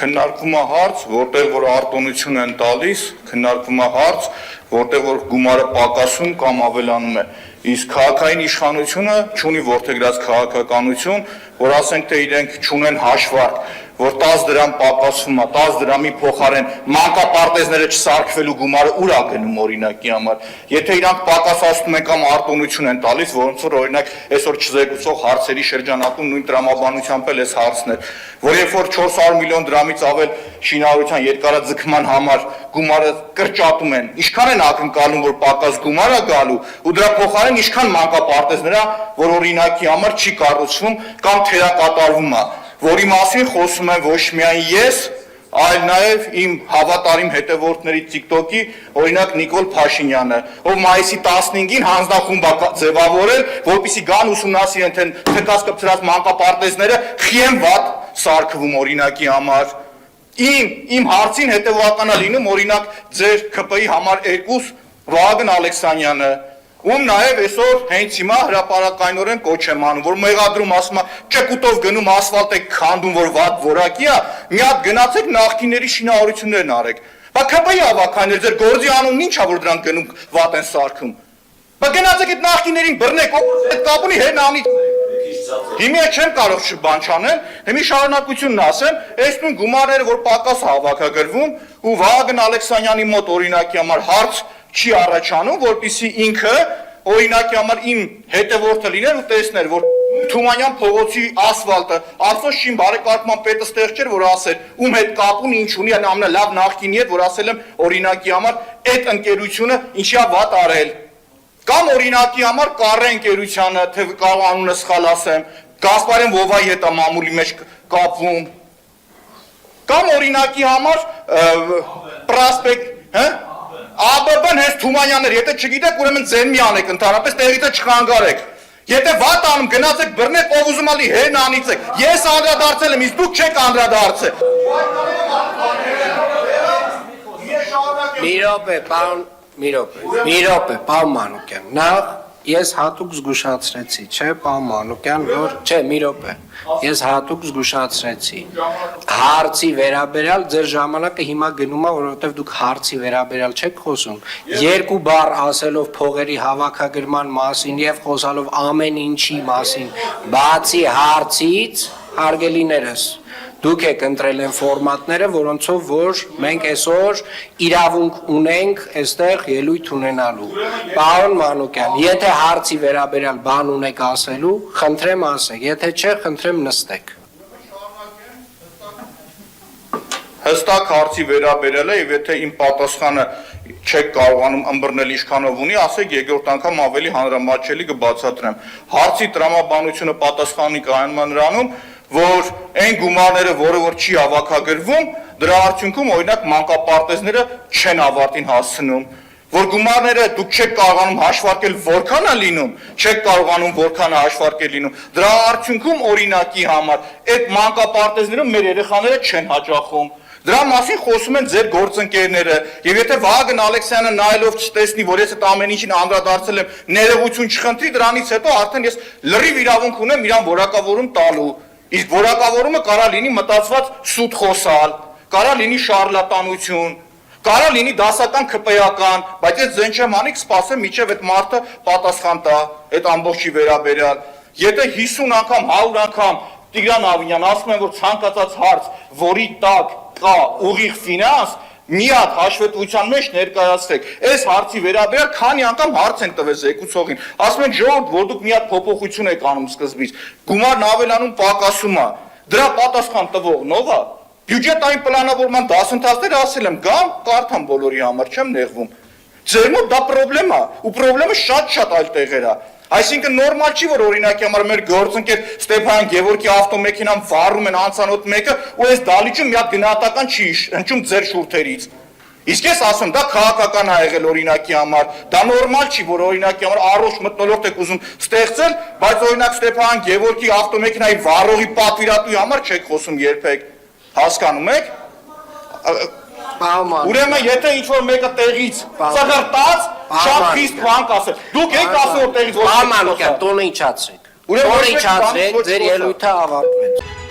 քննարկվում է հարց, որտեղ որ արտոնություն են տալիս, քննարկվում է հարց, որտեղ որ գումարը պակասում կամ ավելանում է։ Իսկ քաղաքային իշխանությունը չունի որդեգրած քաղաքականություն, որ ասենք թե իրենք չունեն հաշվարկ, որ 10 դրամ պակասում է, 10 դրամի փոխարեն մանկապարտեզները չսարքվելու գումարը ուր է գնում օրինակի համար։ Եթե իրանք պակասացնում են կամ արտոնություն են տալիս, որոնց որ օրինակ այսօր չզեկուցող հարցերի շրջանակում նույն տրամաբանությամբ էլ էս հարցն էր, որ երբ որ 400 միլիոն դրամից ավել շինարարության երկարաձգման համար գումարը կրճատում են, ինչքան են ակնկալում, որ պակաս գումար է գալու, ու դրա փոխարեն ինչքան մանկապարտեզներ է, որ օրինակի համար չի կառուցվում կամ թերակատարվում է, որի մասին խոսում եմ ոչ միայն ես, այլ նաև իմ հավատարիմ հետևորդների TikTok-ի, օրինակ Նիկոլ Փաշինյանը, ով մայիսի 15-ին հանձնախումբ է ձևավորել, որպեսզի գան ուսումնասիրեն, թե թքած կպցրած մանկապարտեզները խի են վատ սարքվում օրինակի համար։ Իմ հարցին հետևական է լինում օրինակ ձեր ԿՊ-ի համար 2 Վահագն Ալեքսանյանը, ում նաև այսօր հենց հիմա հրապարակայնորեն կոչ եմ անում, որ մեղադրում ասում է ճկուտով գնում ասֆալտ եք քանդում, որ վատ որակի է, մի հատ գնացեք նախկիների շինարարություններն արեք։ Բա ԿՊ-ի ավականներ, ձեր գործի անունն ի՞նչ է, որ դրանք գնում վատ են սարքում։ Բա գնացեք այդ նախկիներին բռնեք, այդ կապունի հերն անի։ Հիմա չեմ կարող բան չանել, հիմա շարունակությունն ասեմ, այս նույն գումարները, որ պակաս հավաքագրվում, ու Վահագն Ալեքսանյանի մոտ օրինակի համար հարց չի առաջանում, որպեսզի ինքը օրինակի համար իմ հետևորդը լիներ ու տեսներ, որ Թումանյան փողոցի ասֆալտը, Արտոս Շին բարեկարգման պետը ստեղ չէր, որ ասել, ում հետ կապուն ինչ ունի, ամենալավ նախկինի հետ, որ ասել եմ օրինակի համար այդ ընկերությունը ինչի է վատ արել։ Կամ օրինակի համար Կարրե ընկերությանը, թե կարող անունը սխալ ասեմ, Գասպարյան Վովայի հետ է մամուլի մեջ կապվում։ Կամ օրինակի համար Պրասպեկտ, ԱԲԲ-ն հենց Թումանյանն էր, եթե չգիտեք, ուրեմն ձեն մի անեք, ընդհանրապես տեղից չխանգարեք։ Եթե վատ անում, գնացեք բռնեք, ով ուզում ալի հերն անիծեք։ Ես անդրադարձել եմ, իսկ դուք չեք անդրադարձել։ Մի րոպե, պարոն Մանուկյան, նախ ես հատուկ զգուշացրեցի, չէ, պարոն Մանուկյան, որ չէ, մի րոպե, ես հատուկ զգուշացրեցի, հարցի վերաբերյալ ձեր ժամանակը հիմա գնում է, որովհետև դուք հարցի վերաբերյալ չեք խոսում, 2 բառ ասելով փողերի հավաքագրման մասին եւ խոսալով ամեն ինչի մասին, բացի հարցից, հարգելիներս, դուք եք ընտրել են ֆորմատները, որոնցով որ մենք այսօր իրավունք ունենք այստեղ ելույթ ունենալու։ Պարոն Մանուկյան, եթե հարցի վերաբերյալ բան ունեք ասելու, խնդրեմ ասեք, եթե չէ, խնդրեմ նստեք։ Հստակ հարցի վերաբերել է, եւ եթե իմ պատասխանը չեք կարողանում ըմբռնել ինչքանով ունի, ասեք երկրորդ անգամ ավելի հանրամատչելի կբացատրեմ։ Հարցի տրամաբանությունը պատասխանի կայանում է նրանում, որ այն գումարները, որը որ չի հավաքագրվում, դրա արդյունքում օրինակ մանկապարտեզները չեն ավարտին հասցնում, որ գումարները դուք չեք կարողանում հաշվարկել որքան է լինում, չեք կարողանում որքան է հաշվարկել լինում, դրա արդյունքում օրինակի համար այդ մանկապարտեզները մեր երեխաները չեն հաճախում։ Դրա մասին խոսում են ձեր գործընկերները, եւ եթե Վահագն Ալեքսյանը նայելով չտեսնի, որ ես այդ ամեն ինչին անդրադարձել եմ, ներողություն չխնդրի, դրանից հետո արդեն ես լրիվ իրավունք ունեմ իրան որակավորում տալու։ Իսկ որակավորումը կարա լինի մտածված սուտ խոսալ, կարա լինի շարլատանություն, կարա լինի դասական ԿՊ-ական, բայց ես ձեն չեմ անի կսպասեմ մինչև այդ մարդը պատասխան տա այդ ամբողջի վերաբերյալ։ Եթե 50 անգամ, 100 անգամ Տիգրան Ավինյան ասում են, որ ցանկացած հարց, որի տակ կա ուղիղ ֆինանս, մի հատ հաշվետվության մեջ ներկայացրեք։ Այս հարցի վերաբերյալ քանի անգամ հարց են տվել զեկուցողին։ Ասում են ժողովուրդ, որ դուք մի հատ փոփոխություն եք անում սկզբից։ Գումարն ավելանում պակասում է։ Դրա պատասխան տվողն ով է։ Բյուջետային պլանավորման դասընթացները ասել եմ, գամ, կարդամ բոլորի համար, չեմ նեղվում։ Ձեր մոտ դա պրոբլեմ է, ու պրոբլեմը շատ այլ տեղեր է։ Այսինքն նորմալ չի, որ օրինակի համար մեր գործընկեր Ստեփան Գևորգի ավտոմեքենան վառում են անծանոթ մեկը, ու այս դալիճում մի հատ գնահատական չի հնչում ձեր շուրթերից։ Իսկ ես ասում, դա քաղաքական ա եղել օրինակի համար, դա նորմալ չի, որ օրինակի համար առողջ մթնոլորտ եք ուզում ստեղծել, բայց օրինակ Ստեփան Գևորգի ավտոմեքենայի վառողի պատվիրատուի համար չեք խոսում երբեք։ Հասկանում եք։ Ուրեմն եթե ինչ-որ մեկը տեղից ծղրտաց, շատ խիստ բան կասել։ Դուք եք ասում, որ տեղից ոչ եք խոսում։ Տոնը իջացրեք, ձեր ելույթը ավարտվեց։